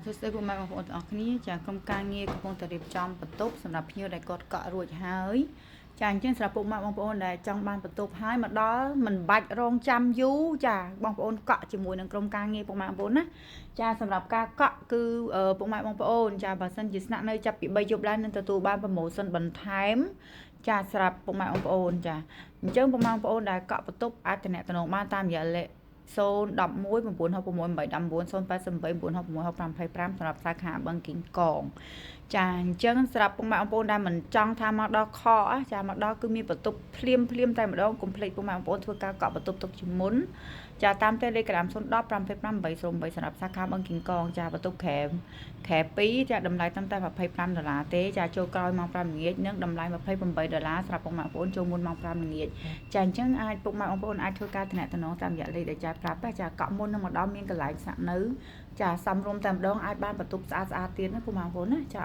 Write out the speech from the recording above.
សួស្តីពុកម៉ែបងប្អូនទាំងអស់គ្នាចាក្រុមការងារកំពុងតែរៀបចំបន្ទប់សម្រាប់ភ្ញៀវដែលគាត់កក់រួចហើយចាអញ្ចឹងសម្រាប់ពុកម៉ែបងប្អូនដែលចង់បានបន្ទប់ហើយមកដល់មិនបាច់រងចាំយូរចាបងប្អូនកក់ជាមួយនឹងក្រុមការងារពុកម៉ែបងប្អូនណាចាសម្រាប់ការកក់គឺពុកម៉ែបងប្អូនចាបើសិនជាស្នាក់នៅចាប់ពី3យប់ឡើងនឹងទទួលបាន promotion បន្ថែមចាសម្រាប់ពុកម៉ែបងប្អូនចាអញ្ចឹងពុកម៉ែបងប្អូនដែលកក់បន្ទប់អាចតំណតំណងបានតាមរយៈលេខ011 966 888 966 525សម្រាប់សាខាបឹងគីងកងចាអញ្ចឹងសម្រាប់ពុកម៉ែបងប្អូនដែលមិនចង់ថាមកដល់ខចាមកដល់គឺមានបន្ទប់ភ្លាមតែម្ដងកុំភ្លេចពុកម៉ែបងប្អូនធ្វើការកក់បន្ទប់ទុកជាមុនចាតាម Telegram 010 555 803សម្រាប់សាខាបឹងគីងកងចាបន្ទប់ខែ2ចាតម្លៃត្រឹមតែ$25ទេចាចូលក្រោយម៉ោង5ល្ងាចនិងតម្លៃ$28សម្រាប់ពុកម៉ែបងប្អូនចូលមុនម៉ោង5ល្ងាចចាអញ្ចឹងអាចពុកម៉ែបងប្អូនអាចធ្វើការតំណតាមរយៈលេខដែលចាប្រាប់ចាកក់មុននឹងមកដល់មានកន្លែងស្នាក់នៅចាសំរុំតែម្ដងអាចបានបន្ទប់ស្អាតទៀតណាពុកម៉ែបងប្អូនណាចា